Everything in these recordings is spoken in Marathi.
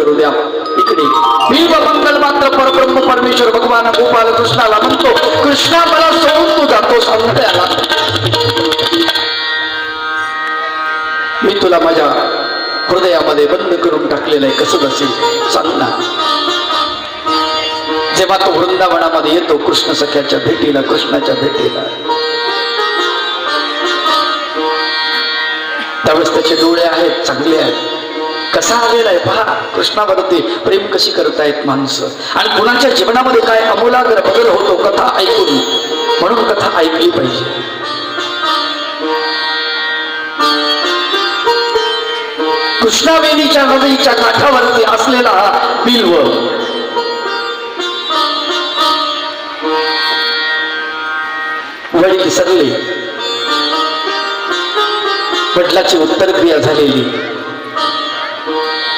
करू द्या. इकडे बिल्व मंगल मात्र परब्रह्म परमेश्वर भगवान गोपाल कृष्णाला म्हणतो, कृष्णा मला सोडून तू जातो सांगत्याला. मी तुला माझ्या हृदयामध्ये बंद करून टाकलेलं आहे, कसं असेल सांग ना. जेव्हा तो वृंदावनामध्ये येतो कृष्ण सख्याच्या भेटीला, कृष्णाच्या भेटीला, त्यावेळेस त्याचे डोळे आहेत, चांगले आहेत. कसा आलेला आहे पहा, कृष्णावरती प्रेम कशी करतायत माणसं. आणि कुणाच्या जीवनामध्ये काय अमूलाग्र बदल होतो कथा ऐकून, म्हणून कथा ऐकली पाहिजे. कृष्णावेणीच्या नदीच्या काठावरती असलेला हा बिल्व वडील सरले, वडिलाची उत्तरक्रिया झालेली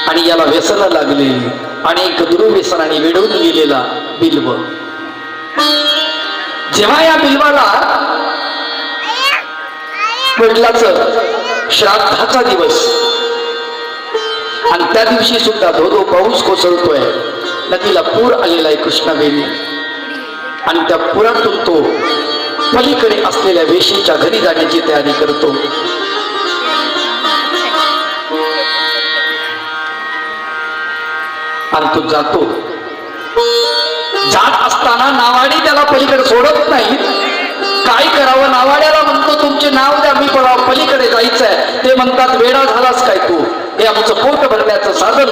आणि याला व्यसन लागलेली, अनेक दुर्व्यसनाने वेढून गेलेला बिल्व. जेव्हा या बिल्वाला वडिलाचं श्राद्धाचा दिवस आणि त्या दिवशी सुद्धा धोधो पाऊस कोसळतोय, नदीला पूर आलेला आहे कृष्णावेणी, आणि त्या पुरातून तो पलीकडे असलेल्या वेशीच्या घरी जाण्याची तयारी करतो. आणि तो जातो. जात असताना नावाडी त्याला पलीकडे सोडत नाही. काय करावं, नावाड्याला म्हणतो तुमचे नाव द्या, मी पलीकडे जायचंय. ते म्हणतात वेडा झालास काय तू, हे आमचं पोट भरण्याचं साधन,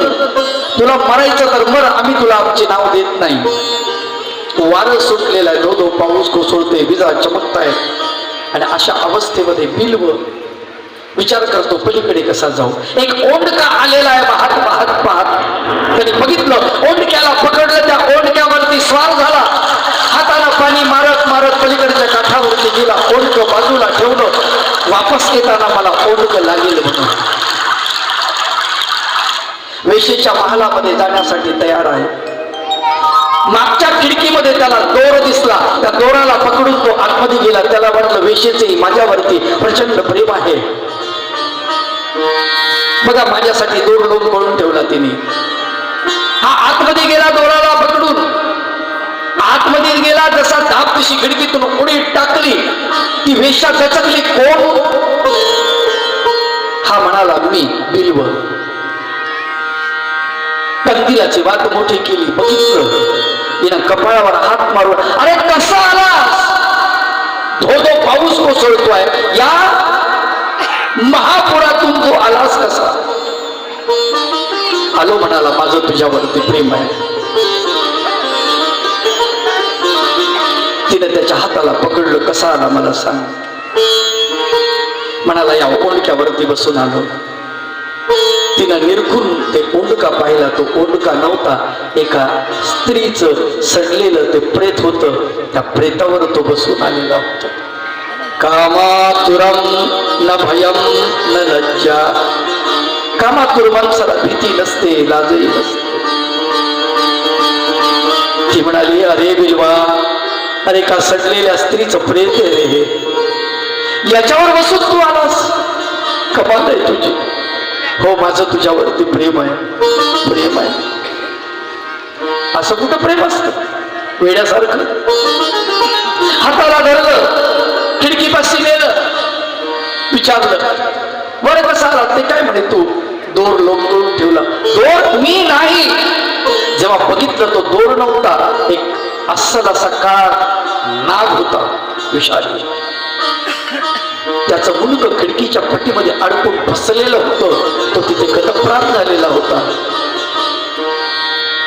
तुला मरायचं तर मर, आम्ही तुला आमचे नाव देत नाही. वारं सुटलेला आहे, धो धो पाऊस कोसळतोय, विजा चमकताय, आणि अशा अवस्थेमध्ये बिल्व विचार करतो पलीकडे कसा जाऊ. एक ओंडका आलेला आहे, पाहत पाहत पाहत त्यांनी बघितलं, ओंडक्याला पकडलं, त्या ओंडक्यावरती स्वार झाला, हाताला पाणी मारत मारत पलीकडच्या काठावरती गेला. ओंडक बाजूला ठेवलं, वापस येताना मला ओंडक लागेल म्हणून वेशीच्या महालामध्ये जाण्यासाठी तयार आहे. मागच्या खिडकीमध्ये त्याला दोर दिसला, त्या दोराला पकडून तो आतमध्ये गेला. त्याला वाटलं वेशीचे माझ्यावरती प्रचंड प्रेम आहे, बघा माझ्यासाठी दोर लोक म्हणून ठेवला तिने. हा आतमध्ये गेला, दोराला पकडून आतमध्ये गेला, जसा धाप तशी खिडकीतून उडी टाकली, ती वेश्या दचकली. कोण? हा म्हणाला मी बिल्व. कंदिलाची वाट मोठी केली, बघितलं हिनं कपाळावर हात मारून, अरे कसा आलास, धो धो पाऊस कोसळतोय, या महापुरातून तू आलास कसा? आलो म्हणाला, माझं तुझ्यावरती प्रेम आहे. तिने त्याच्या हाताला पकडलं, कसा आला मला सांग. म्हणाला या ओंडक्यावरती बसून आलो. तिनं निरखून ते ओंडका पाहिला, तो ओंडका नव्हता, एका स्त्रीचं सडलेलं ते प्रेत होतं. त्या प्रेतावर तो बसून आलेला होता. कामातुरम न भयम न लज्जा. कामातुर माणसाला भीती नसते, लाजही नसते. ती म्हणाली, अरे बिल्वा, अरे का सडलेल्या स्त्रीचं प्रेत आहे रे, याच्यावर बसून तू आलास, कमाल आहे तुझी. हो माझं तुझ्यावरती प्रेम आहे, प्रेम आहे. असं कुठं प्रेम असतं, वेड्यासारखं. हाताला धरलं, खिडकीपाशी नेलं, विचारलं बरं कसं आला. ते काय म्हणे, तू दोर लोंबकळून ठेवला. दोर मी नाही. जेव्हा बघितलं तो दोर नव्हता, एक अस्सल असा काळा नाग होता, विषारी. त्याचं मुंडक खिडकीच्या पट्टीमध्ये अडकून फसलेलं होतं. तो तिथे गतप्राण झालेला होता.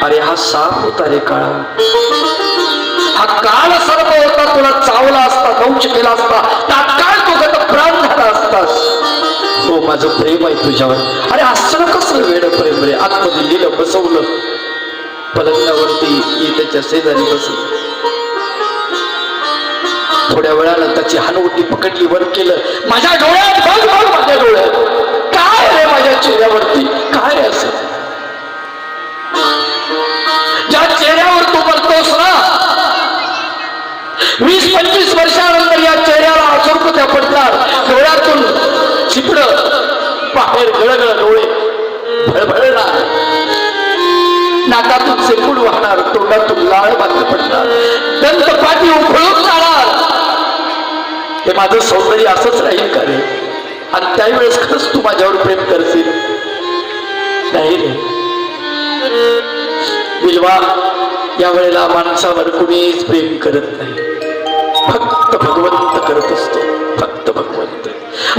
अरे हा साप होता रे काळा, हा काळ सर्प होता. तुला चावला असता, दंश केला असता, तात्काळ तो गतप्राण झाला असतास. हो माझं प्रेम आहे तुझ्यावर. अरे असं कसलं वेड प्रेम रे. आतमध्ये गेलं, बसवलं पलंगावरती, त्याच्या शेजारी बसलं. थोड्या वेळानं त्याची हानवटी पकडली, वर केलं. माझ्या डोळ्यात बघ, बघ माझ्या डोळ्यात काय रे, माझ्या चेहऱ्यावरती काय रे असं. ज्या चेहऱ्यावर तू बघतोस ना, 20-25 वर्षानंतर या चेहऱ्याला अचूकत्या पडतात. डोळ्यातून चिपड बाहेर, गळगळ डोळे भळभळणार. नाकातून शेपूड वाहणार, तोंडातून लाळ बांध पडणार, दंतपाटी उफळून जाणार. हे माझं सौंदर्य असंच राहील का रे? आणि त्यावेळेस खरंच तू माझ्यावर प्रेम करशील? नाही रे बिलवा, या वेळेला माणसावर कुणीच प्रेम करत नाही, फक्त भगवंत करत असतो, फक्त भगवंत.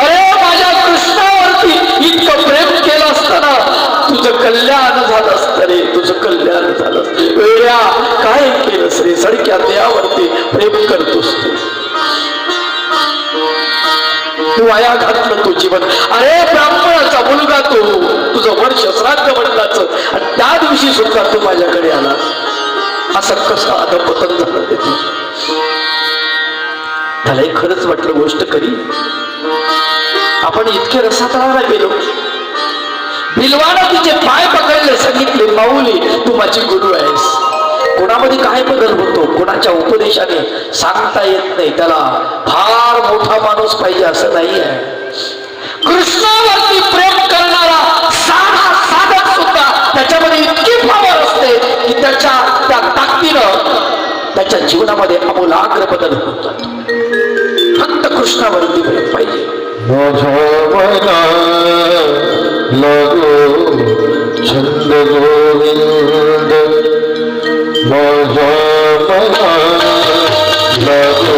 अरे माझ्या कृष्णावरती इतकं प्रेम केलं असताना तुझं कल्याण झालं असतं रे, तुझं कल्याण झालं असतं. वेळा काय केलंस रे? सडक्या देवावरती प्रेम करतोस तू वाया घातलं तू जीवन. अरे ब्राह्मणाचा मुलगा तू, तुझं वर्ष श्राद्ध वडिलाचं, आणि त्या दिवशी सुद्धा तू माझ्याकडे आला. असं कसं अधपतन झालं ते तू? त्यालाही खरंच वाटलं गोष्ट खरी. आपण इतके रसातळाला गेलो. बिलवानं तिचे पाय पकडले, सांगितले माऊली तू माझी गुरु आहेस. कोणामध्ये काय बदल होतो कोणाच्या उपदेशाने सांगता येत नाही. त्याला फार मोठा माणूस पाहिजे असं नाही आहे. कृष्णावरती प्रेम करणारा साधा साधक सुद्धा त्याच्यामध्ये इतकी पावर असते की त्याच्या त्या ताकदीनं त्याच्या जीवनामध्ये आमूलाग्र बदल होतात. फक्त कृष्णावरती प्रेम पाहिजे. छंद गोविंद माझा मला लागो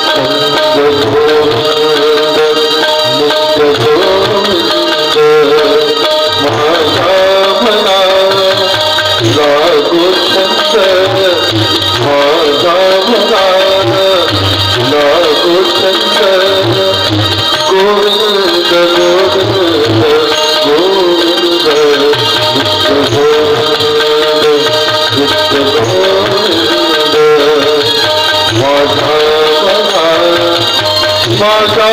छंद गोविंद नित्य गोविंद माझा मला लागो छंद माझा मला लागो छंद गोविंद गोविंद गोविंद नित्य गोविंद माझा मना लागो छंद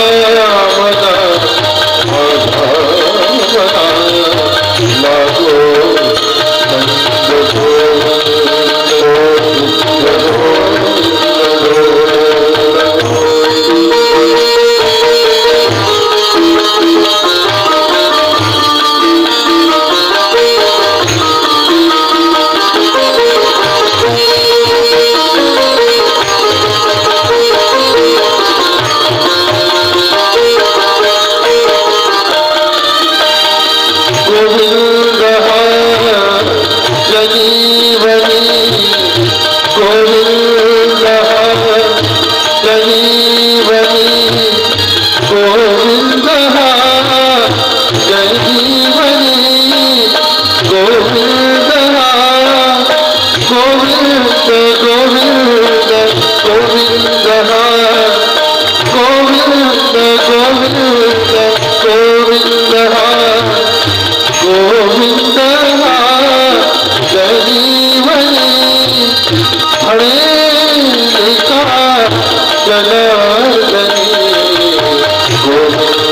गोविंद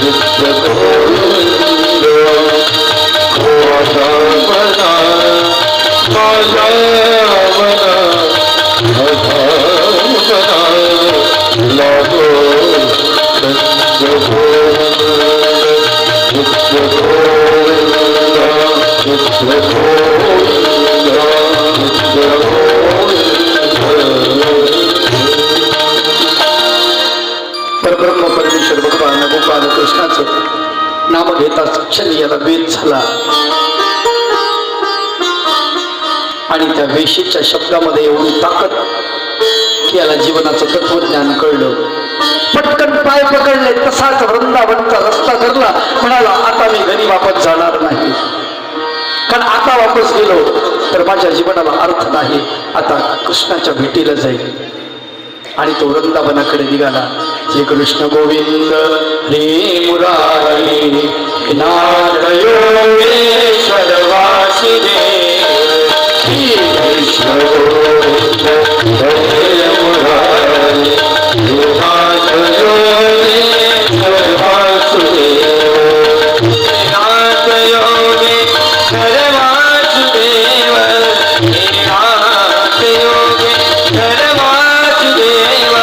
नित्य परब्रह्म परमेश्वर भगवान गोपाल कृष्णाचं नाम घेताच क्षणी याला वेद झाला आणि त्या वेशीच्या शब्दामध्ये एवढी ताकद की याला जीवनाचं तत्वज्ञान कळलं. पटकन पाय पकडले, तसाच वृंदावनचा रस्ता धरला, म्हणाला आता मी घरी वापस जाणार नाही, कारण आता वापस गेलो तर माझ्या जीवनाला अर्थ नाही, आता कृष्णाच्या भेटीला जाईल. आणि तो वृंदावनाकडे निघाला. श्री कृष्ण गोविंद हरे मुरारी नाथ योगेश्वर वासुदेव. श्री कृष्ण गोविंद हरे मुरारी नाथ योगेश्वर वासुदेव. नाथ योगेश्वर वासुदेव. नाथ योगेश्वर वासुदेव.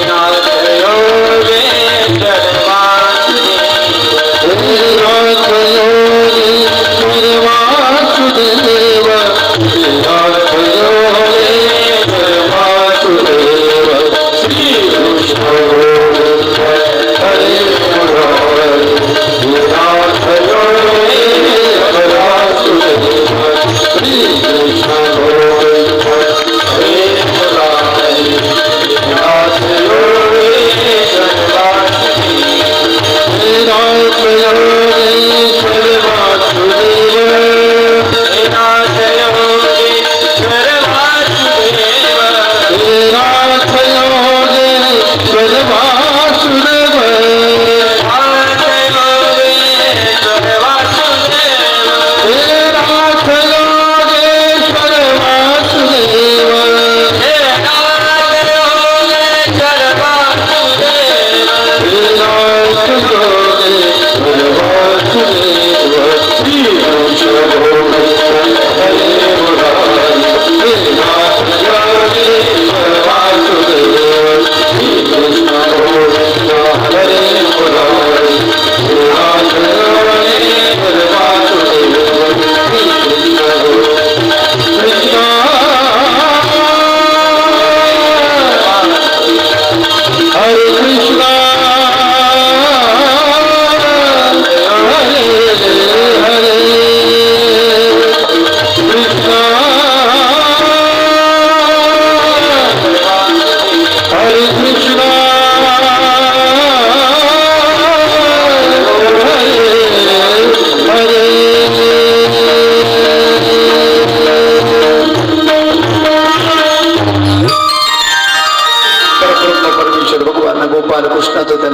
नाथ योगेश्वर वासुदेव. नाथ योगेश्वर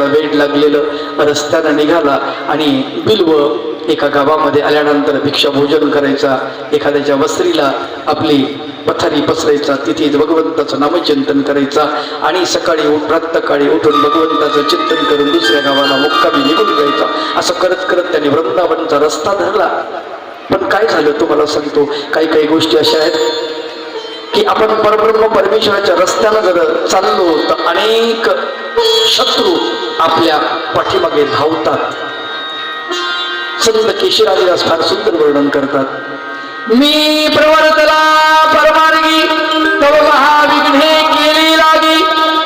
त्याला वेड लागलेलं रस्त्यानं निघाला आणि बिल्व एका गावामध्ये आल्यानंतर भिक्षा भोजन करायचा, एखाद्याच्या वस्त्रीला आपली पथारी पसरायचा, तिथे भगवंताचं नामचिंतन करायचा आणि सकाळी प्रातःकाळी उठून भगवंताचं चिंतन करून दुसऱ्या गावाला मुक्कामी निघून जायचा. असं करत करत त्याने वृंदावनचा रस्ता धरला. पण काय झालं तुम्हाला सांगतो, काही काही गोष्टी अशा आहेत की आपण परब्रह्म परमेश्वराच्या रस्त्यानं जर चाललो तर अनेक शत्रू आपल्या पाठीमागे धावतात. संत केशरादिदास फार सुंदर वर्णन करतात. मी प्रवर्तला परमार्गी तव महाविघ्ने केली लागी,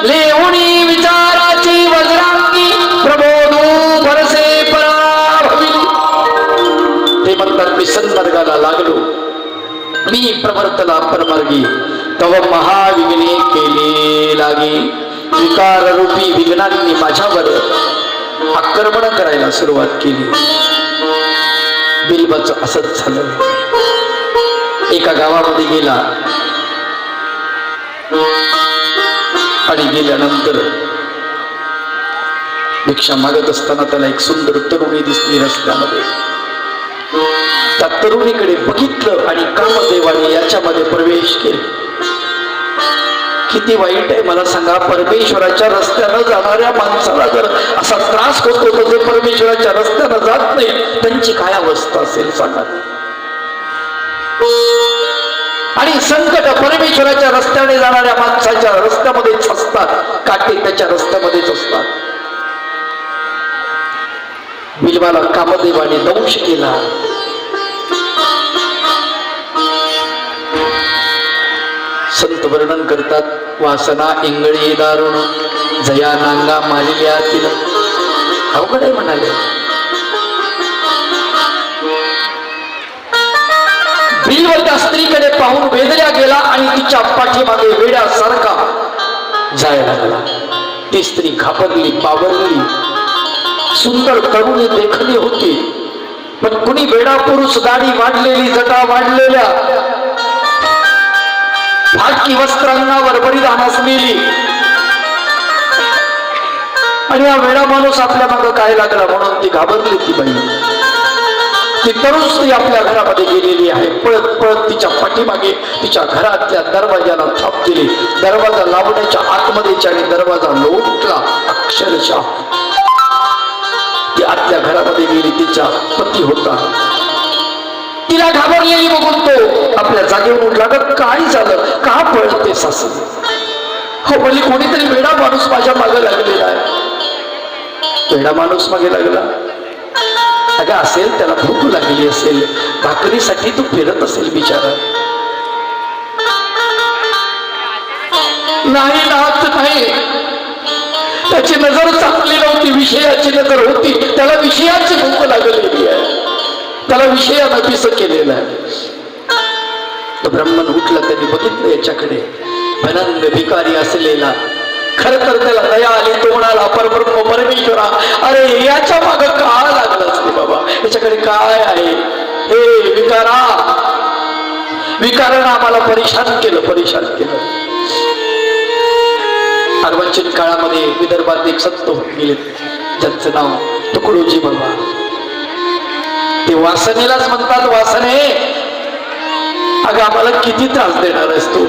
लेहुणी विचाराची वज्रांगी प्रबोधू भरसे पराभविली. ते म्हणतात मी सन्मार्गाला लागलो, मी प्रवर्तला परमार्गी तव महाविघ्ने केली लागी. विकार रूपी विघ्नांनी माझ्यावर आक्रमण करायला सुरुवात केली. बिल्बाचं असंच झालं. एका गावामध्ये गेला आणि गेल्यानंतर भिक्षा मागत असताना त्याला एक सुंदर तरुणी दिसली रस्त्यामध्ये. त्या तरुणीकडे बघितलं आणि कामदेवाने याच्यामध्ये प्रवेश केला. किती वाईट आहे मला सांगा, परमेश्वराच्या रस्त्यानं जाणाऱ्या माणसाला जर असा त्रास होतो तर जे परमेश्वराच्या रस्त्यानं जात नाही त्यांची काय अवस्था असेल सांगा. आणि संकट परमेश्वराच्या रस्त्याने जाणाऱ्या माणसाच्या रस्त्यामध्येच असतात, काटे त्याच्या रस्त्यामध्येच असतात. बिल्वाला कामदेवाने दंश केला. संत वर्णन करतात, वासना इंगळे दारुण जया नांगा मालिल्या तिला. अवघड आहे म्हणाले. बिल्व त्या स्त्रीकडे पाहून वेदल्या गेला आणि तिच्या पाठीमागे वेड्यासारखा जायला लागला. ती स्त्री घाबरली, बावरली. सुंदर तरुणी देखणी होती, पण कुणी वेडा पुरुष, दाढी वाढलेली, जटा वाढलेल्या, फाटकी वस्त्रांवर परिधान असलेली. आणि हा वेडा माणूस आपल्या मागं काय लागला म्हणून ती घाबरली. ती बाई, ती तरुण स्त्री आपल्या घरामध्ये गेलेली आहे. पळत पळत तिच्या पाठीमागे तिच्या घरातल्या दरवाजाला थाप दिली. दरवाजा लावण्याच्या आतमध्येच आणि दरवाजा लोटला. अक्षरशः ती आतल्या घरामध्ये गेली. तिचा पती होता. तिला घाबरलेली बघून तो आपल्या जागेवर उठला. काय झालं, का पळते सासू? हो म्हणजे कोणीतरी वेडा माणूस माझ्या मागे लागलेला आहे. वेडा माणूस मागे लागला. अगं असेल त्याला भूक लागली असेल, भाकरीसाठी तो फिरत असेल बिचारा. नाही नाथ नाही, त्याची नजर चांगली नव्हती, विषयाची नजर होती. त्याला विषयाची भूक लागलेली आहे, त्याला विषयानं पिस केलेला आहे. तो ब्राह्मण उठला. त्यांनी बघितलं याच्याकडे, भनंग भिकारी असलेला. खरं तर त्याला दया आली. तो म्हणाला, परब्रह्म परमेश्वरा, अरे याच्या माग का लागलाच नाही बाबा, याच्याकडे काय आहे? हे विकारा, विकारानं आम्हाला परेशान केलं, परेशान केलं. अर्वाचीन काळामध्ये विदर्भात एक संत होत गेले, ज्यांचं नाव तुकडोजी बाबा. ते वासनेलाच म्हणतात, वासने अगं आम्हाला किती त्रास देणार आहेस तू?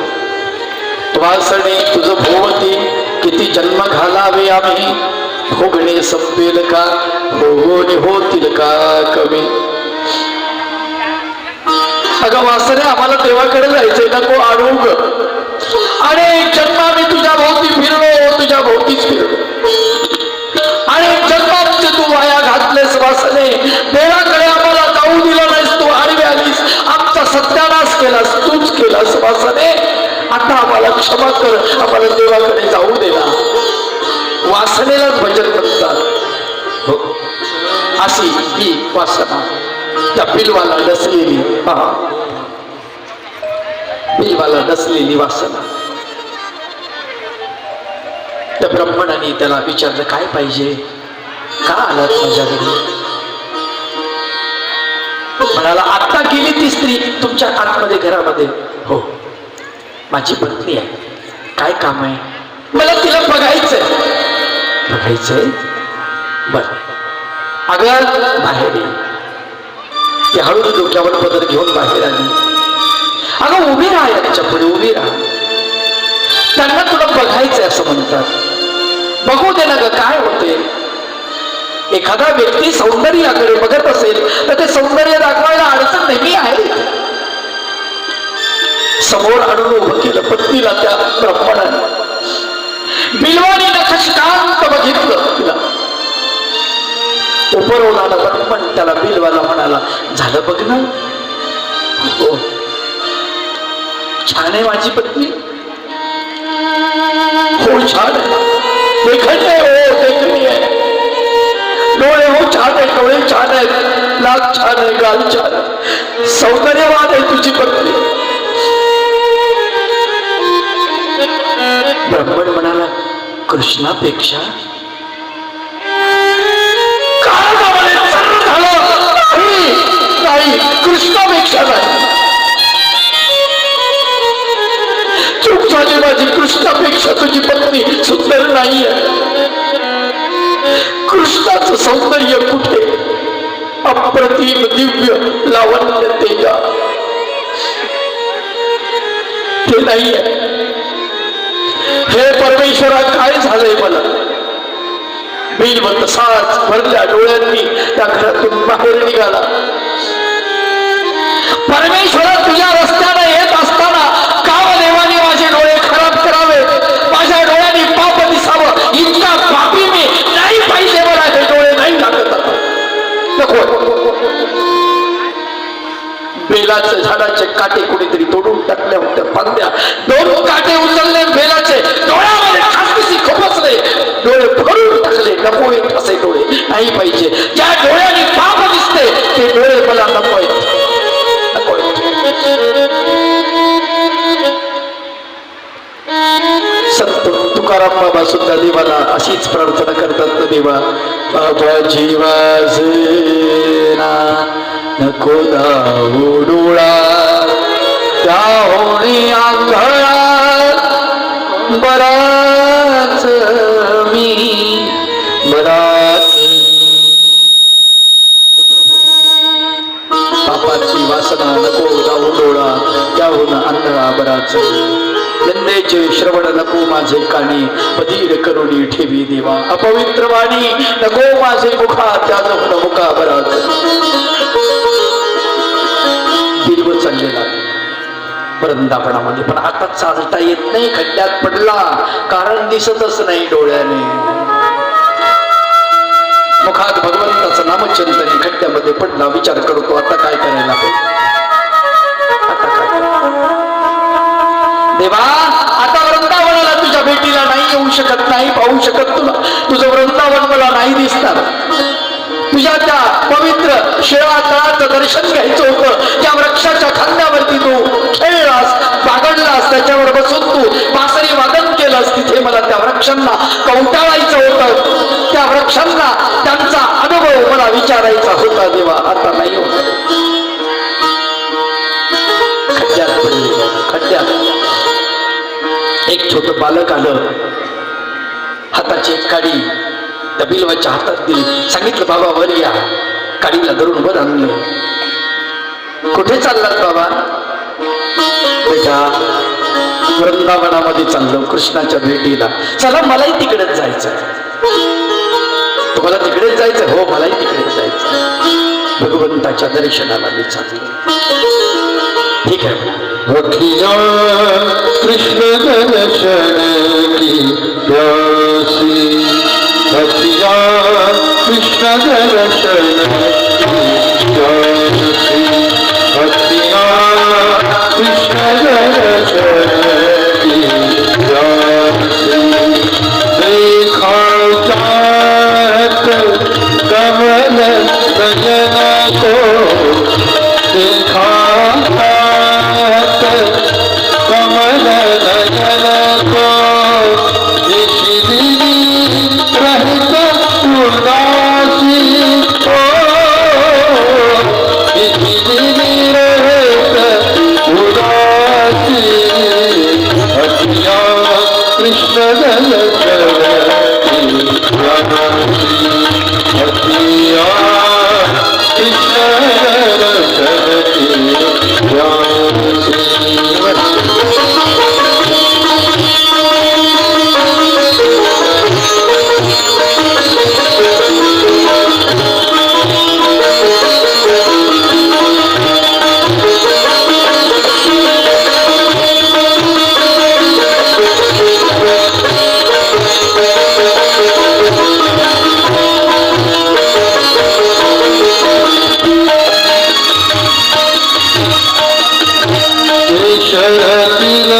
वासने तुझं भोवती किती जन्म घालावे आम्ही, भोगणे संपेल का, भोगणे होतील का कमी. अगं वासने आम्हाला देवाकडे जायचंय, नको आडू ग. अनेक जन्म आम्ही तुझ्या भोवती फिरलो, तुझ्या भोवतीच फिरलो. अनेक जन्मांचे तू वाया घातलेस वासने. देवाकडे आम्हाला जाऊ दिलं नाहीस, तू आडवी आलीस, आमचा सत्यानाश केलास, तूच केलास वासने. आता आम्हाला क्षमा कर, आम्हाला देवाकडे जाऊ दे ना. वासनेलाच भजन करतात. हो, अशी ही वासना त्या बिल्वाला डसलेली. बिल्वाला डसलेली वासना. त्या ब्राह्मणाने त्याला विचारलं, काय पाहिजे, का आलात माझ्या घरी? म्हणाला, आता गेली ती स्त्री तुमच्या आतमध्ये घरामध्ये. हो, माझी पत्नी आहे. काय काम आहे? मला तिला बघायचंय. बघायचंय? बर अगं बाहेर ये. ती हळूच डोक्यावर पदर घेऊन बाहेर आली. अगं उभी राहा याच्या पुढे उभी राहा. त्यांना तुला बघायचंय असं म्हणतात. बघू दे ना ग काय होते. एखादा व्यक्ती सौंदर्याकडे बघत असेल तर ते सौंदर्य दाखवायला अडचण नेहमी आहे. समोर आणून उभं केलं पत्नीला त्या ब्राह्मणाने. बिलवानी नखशकांत बघितलं तिला. उपरवला ब्राह्मण त्याला बिलवाला म्हणाला झालं बघ ना. हो छान आहे माझी पत्नी. हो छान आहे. देखत आहे हो देखणी आहे. डोळे हो छान आहे. डोळे छान आहेत. नाक छान आहे. गाल छान आहे. सौंदर्यवान आहे तुझी पत्नी. ब्राह्मण म्हणाला कृष्णापेक्षा. नाही कृष्णापेक्षा नाही. चूक झाली माझी. कृष्णापेक्षा तुझी पत्नी सुंदर नाहीये. कृष्णाचं सौंदर्य कुठे. अप्रतिम दिव्य लावण्य तेजा ते नाहीये. हे परमेश्वरा काय झालंय मला. बिलवंत साच भरल्या डोळ्यांनी त्या घरातून बाहेर निघाला. परमेश्वरा तुझ्या रस्त्याने येत असताना कामदेवाने माझे डोळे खराब करावे. माझ्या डोळ्यांनी पाप दिसावं. इतका पापी मी नाही पाहिजे. मला हे डोळे नाही लागत. नको. बेलाचे झाडाचे काटे कुणीतरी तोडून टाकल्या होत्या फांद्या. 2 काटे उचलले बेलाचे डोळ्यामध्ये ठासकसी खोपसले. डोळे भरून टाकले. नको येत असे डोळे नाही पाहिजे. ज्या डोळ्याने पाप दिसते ते डोळे मला नको आहेत. संत तुकाराम बाबा सुद्धा देवाला अशीच प्रार्थना करतात ना. देवा बाबा जीवाज नको दाऊ डोळा त्या होणी आंधळा बराच मी बराच. पापाची वासना नको जाऊ डोळा त्याहून आंधळा बराच. यंदेचे श्रवण नको माझे कानी पदीर करुणी ठेवी देवा. अपवित्र वाणी नको माझे मुखा त्याजून मुखा बराच. बिलव चाललेला वृंदावनामध्ये पण आता चालता येत नाही. खड्ड्यात पडला. कारण दिसतच नाही डोळ्याने. मुखात भगवंताचं नामचिंतन. खड्ड्यामध्ये पडला. विचार करतो आता काय करायला पाहिजे. आता काय देवा. आता वृंदावनाला तुझ्या भेटीला नाही येऊ शकत. नाही पाहू शकत तुला. तुझं वृंदावन मला नाही दिसणार. तुझ्या त्या पवित्र शिळातळाचं दर्शन घ्यायचं होतं. त्या वृक्षाच्या खांद्यावरती तू खेळलास बागडलास. त्याच्यावर बसून तू बासरी वादन केलंस. तिथे मला त्या वृक्षांना कवटाळायचं होतं. त्या वृक्षांना त्यांचा अनुभव मला विचारायचा होता देवा. आता नाही होत. खड्ड्यात पडले. खड्ड्यात एक छोट बालक आलं. हाताची एक काडी त्या बिलवाच्या हातात दिली. सांगितलं बाबा वर या. काडीला धरून वर आणलं. कुठे चाललात बाबा. बेटा वृंदावनामध्ये चाललो कृष्णाच्या भेटीला. चला मलाही तिकडेच जायचं. तुम्हाला तिकडेच जायचं. हो मलाही तिकडेच जायचं. भगवंताच्या दर्शनाला मी चाललो. ठीक आहे. रखिया कृष्ण दर्शन की प्यासी. रखिया कृष्ण दर्शन की प्यासी. रखिया कृष्ण दर्शन की प्यासी. देखा चाहत कमल नयन को. देखा कमल नयन को. रहित उदासी हो. रहित उदासी. हटिया कृष्ण दर्शन की प्यासी. शरतील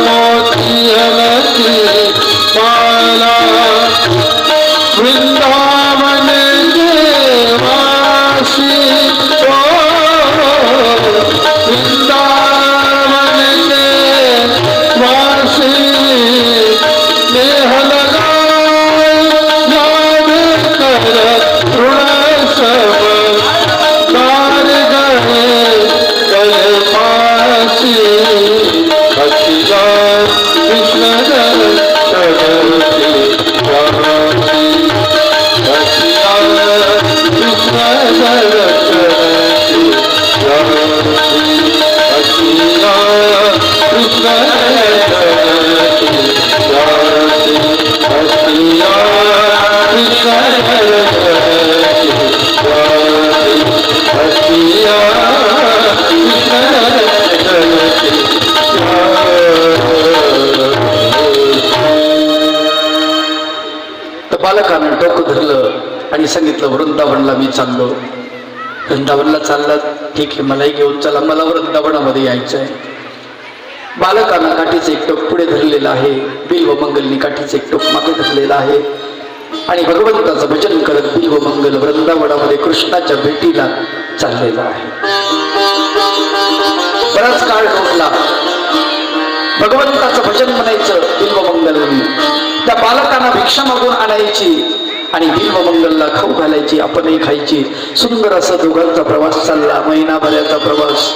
मोती हलती माला वृंदावन देवासी ओ वृंदावन देवासी नेह लगाए याद कर ऋण सब तार गए कल पासी अखिला कृष्ण चढ़ती जाती अखिला कृष्ण चढ़ती जाती अखिला कृष्ण चढ़ती जाती अखिला कृष्ण चढ़ती जाती अखिला कृष्ण चढ़ती तर बालकानं डोकं धरलं आणि सांगितलं वृंदावनला मी चाललो. वृंदावनला चालला, ठीक आहे, मलाही घेऊन चला, मला वृंदावनामध्ये यायचं आहे. बालकानं काठीचं एक टोक पुढे धरलेलं आहे, बिल्वमंगलनी काठीचं एक टोक मागे धरलेलं आहे आणि भगवंताचं भजन करत बिल्वमंगल वृंदावनामध्ये कृष्णाच्या भेटीला चाललेला आहे. बराच काळ लोटला. भगवंताचं भजन म्हणायचं बिल्वमंगलनी, त्या बालकांना भिक्षा मागून आणायची आणि बिल्वमंगलला खाऊ घालायची, आपणही खायची. सुंदर असा दोघांचा प्रवास चालला, महिनाभराचा प्रवास.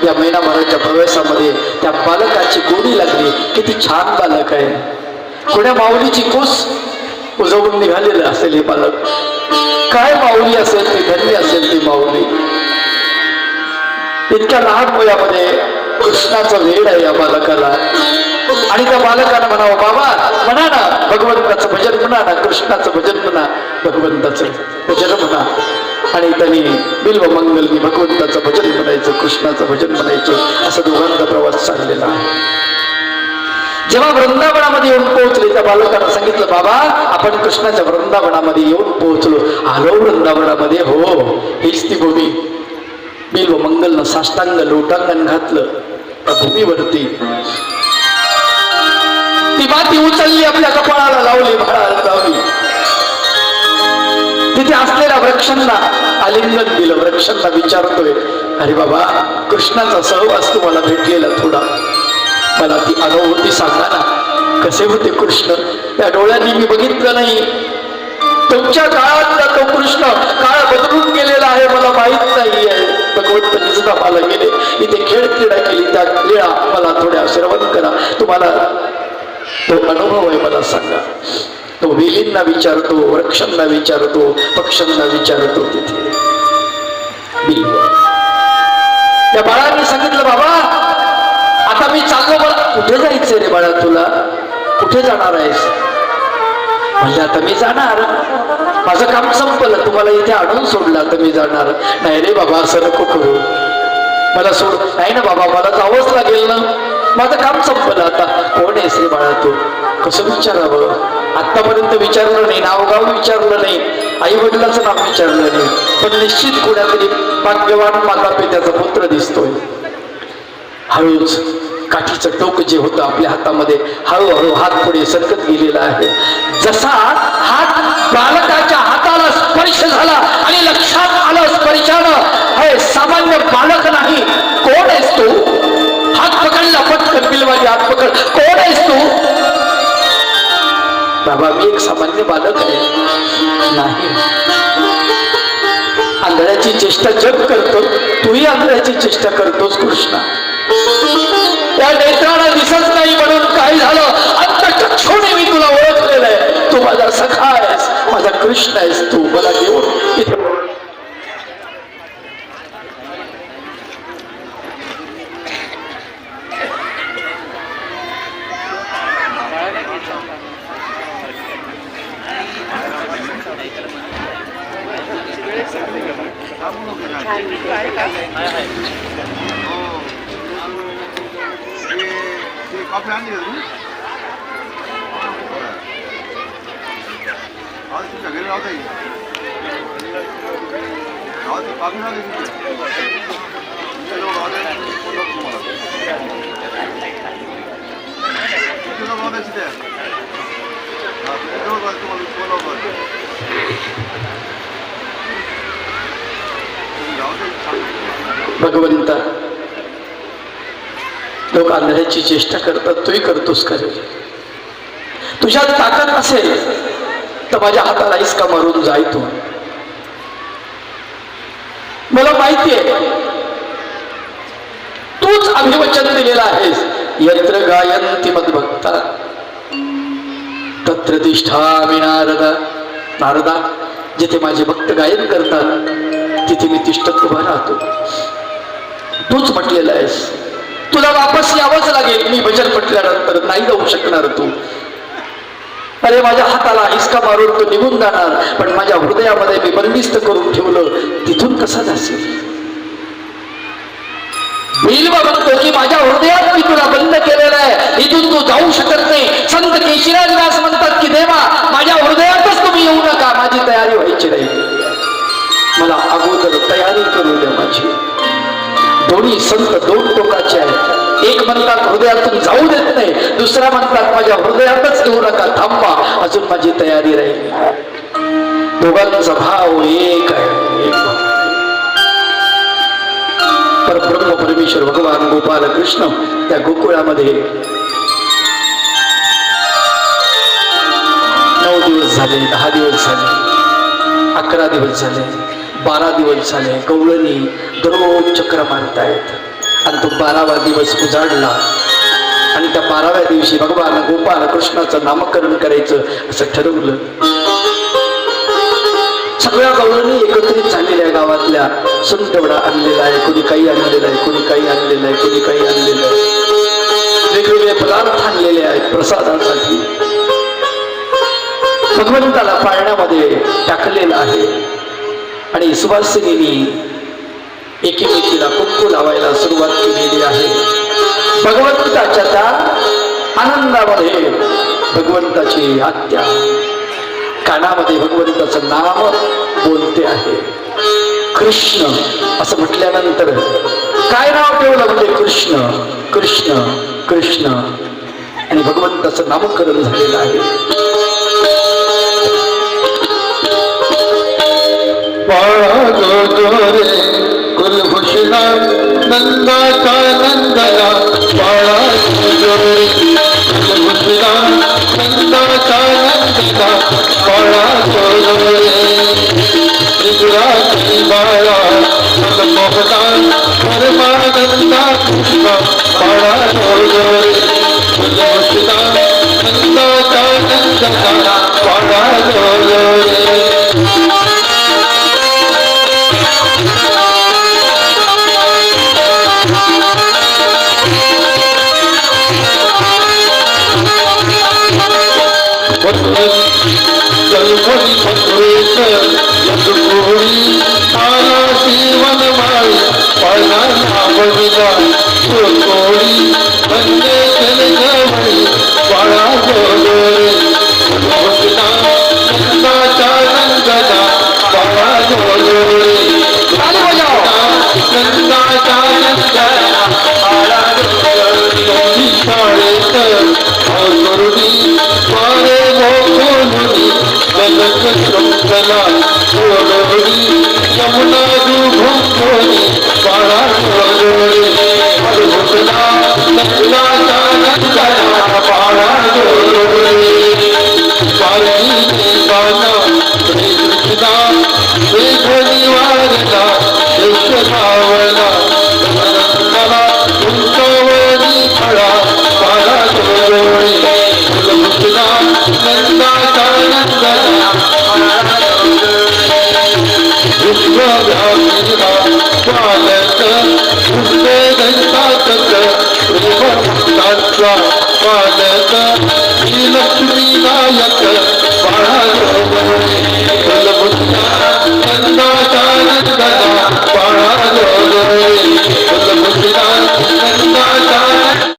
या महिनाभराच्या प्रवासामध्ये त्या बालकाची गोडी लागली. किती छान बालक आहे, कोण्या माऊलीची कुस उजवून निघालेलं असेल हे बालक. काय माऊली असेल ते, धन्य असेल ती माऊली. इतक्या लहान वयामध्ये कृष्णाचं वेड आहे या बालकाला. आणि त्या बालकानं म्हणावं, बाबा म्हणा ना भगवंताचं भजन म्हणा ना, कृष्णाचं भजन म्हणा, भगवंताचं भजन म्हणा. आणि त्यांनी बिल्वमंगलनी भगवंताचं भजन म्हणायचं, कृष्णाचं भजन म्हणायचं. असं दोघांचा प्रवास चाललेला आहे. जेव्हा वृंदावनामध्ये येऊन पोहोचले, त्या बालकानं सांगितलं, बाबा आपण कृष्णाच्या वृंदावनामध्ये येऊन पोहोचलो, आलो वृंदावनामध्ये. हो, हीच ती भूमी. बिल्वमंगलनं साष्टांग लोटांगण घातलं त्या भूमीवरती. ती माती उचलली, आपल्या कपाळाला लावली, भाळाला लावली. तिथे असलेल्या वृक्षांना आलिंगन दिलं. वृक्षांना विचारतोय, अरे बाबा, कृष्णाचा सहवास तुम्हाला भेटलेला थोडा, मला ती अनुभूती सांगा ना, कसे होते कृष्ण? त्या डोळ्यांनी मी बघितलं नाही. तुमच्या काळातला तो कृष्ण काळ बदलून गेलेला आहे, मला माहित नाही आहे. भगवंत निजधामाला गेले, इथे खेळ क्रीडा केली, त्या क्रीडा मला थोड्या श्रवण करा, तुम्हाला तो अनुभव आहे मला सांगा. तो वेलींना विचारतो, वृक्षांना विचारतो, पक्ष्यांना विचारतो. तिथे त्या बाळांनी सांगितलं, बाबा आता मी चाललो, मला कुठे जायचंय रे बाळा तुला? कुठे जाणार आहेस? म्हणजे आता मी जाणार, माझं काम संपलं, तुम्हाला इथे आणून सोडलं, आता मी जाणार. नाही रे बाबा, असं नको करू, मला सोड. नाही ना बाबा, मला जावंच लागेल ना, माझं काम संपलं आता. कोण आहेस रे बाळा तू? कसं विचारावं? आतापर्यंत विचारलं नाही, नावगाव विचारलं नाही, आई वडिलाचं नाव विचारलं नाही, पण निश्चित कोणातरी भाग्यवान माता पित्याचा पुत्र दिसतोय. हळूच काठीचं टोक जे होतं आपल्या हातामध्ये, हळूहळू हात पुढे सरकत गेलेला आहे. जसा हात बालकाच्या हाताला स्पर्श झाला आणि लक्षात आलं स्पर्शानं, हे सामान्य बालक नाही. कोण आहेस तू? हात पकडला पटकन, बिलवाजी हात पकड. कोण आहेस तू? बाबा मी एक सामान्य बालक आहे. नाही, आंधळ्याची चेष्टा जग करतो, तूही आंधळ्याची चेष्टा करतोस कृष्णा. त्या नेत्राला दिसत नाही म्हणून काय झालं, अंतःचक्षुने मी तुला ओळखलेलं आहे. तू माझा सखा आहेस, माझा कृष्ण आहेस. तू मला घेऊन इथे कॉफी आणली का तुम्ही? तुमच्या घरी लावता येईल. कॉफी लावली तुमच्या जवळ भगवंता, लोक आंधळ्याची चेष्टा करतात, तूही करतोस का रे? तुझ्यात ताकद असेल तर माझ्या हाताला इसका मारून जाय तू. मला माहिती आहे तूच अभिवचन दिलेलं आहेस, यत्र गायन्ति मद्भक्ता तत्र तिष्ठामि नारदा. नारदा, जिथे माझे भक्त गायन करतात तिथे मी तिष्ठत उभा राहतो. तूच म्हटलेलं आहेस तुला वापस यावंच लागेल. मी भजन म्हटल्यानंतर नाही जाऊ शकणार तू. अरे माझ्या हाताला हिसका मारून तो निघून जाणार, पण माझ्या हृदयामध्ये मी बंदिस्त करून ठेवलं, तिथून कसा जाशील? बिल्वा म्हणतो की माझ्या हृदयात मी तुला बंद केलेलं आहे, इथून तू जाऊ शकत नाही. संत केशिराज व्यास म्हणतात की देवा, माझ्या हृदयातच तुम्ही येऊ नका, माझी तयारी व्हायची नाही, मला अगोदर तयारी करू द्या माझी. दोन्ही संत दोन टोकाचे आहेत. एक म्हणतात हृदयातून जाऊ देत नाही, दुसरा म्हणतात माझ्या हृदयातच येऊ नका, थांबा, अजून माझी तयारी राहील. दोघांचा भाव एक आहे, एक भाव. परब्रह्म परमेश्वर भगवान गोपाल कृष्ण त्या गोकुळामध्ये 9 दिवस झाले, 10 दिवस झाले, 11 दिवस झाले, 12 दिवस झाले. गवळणी दररोज चक्र मारतायत आणि तो 12वा दिवस उजाडला आणि त्या 12व्या दिवशी भगवान गोपाल कृष्णाचं नामकरण करायचं असं ठरवलं. सगळ्या गवळणी एकत्रित झालेल्या गावातल्या सुंटवडा आणलेला आहे, कोणी काही आणलेलं आहे, कोणी काही आणलेलं आहे, कोणी काही आणलेलं आहे, वेगवेगळे पदार्थ आणलेले आहेत प्रसादासाठी. भगवंताला पाळण्यामध्ये टाकलेलं आहे आणि सुवासिनींनी एकेमेकीला कुंकू लावायला सुरुवात केलेली आहे. भगवंताच्या त्या आनंदामध्ये भगवंताची आत्या कानामध्ये भगवंताचं नाम बोलते आहे. कृष्ण असं म्हटल्यानंतर काय नाव ठेवलं म्हणजे कृष्ण कृष्ण कृष्ण, आणि भगवंताचं नामकरण झालेलं आहे. बाळा गोरे कुलभूषणा नंदाचा नंदना, बाळा गोरे कुलभूषणा नंदाचा नंदना, बाळा गोरे त्रिपुराची बाळा मनमोहना परमानंदा कृष्ण, बाळा गोरे कुलभूषणा नंदाचा नंदना, बाळा गोरे. जलमोरी भद्रेश्वर यदुकोरी आला शिवन माई, पाळणा नावविला सुरकोरी वंदे केले गवळी, बाळा गोरे कुलभूषणा नंदाचा नंदना, बाळा गोरे नंदाचा नंदना, बाळा गोरे. शाळेत करुणी मारे मोखोनी गलक शृंखला गोडोरी यमुना दुभोनी, बाळा गोरे कुलभूषणा नंदाचा नंदना, बाळा गोरे. वाल्मिकी गाना श्री कृष्णा वेघनी वारला शेष भावला नंदना उंचवणी फळा, बाळा गोरे कुलभूषणा नंदाचा नंदना, विश्वव्यापिना पालक उद्वेदंतातक प्रेमभक्तांचा पालक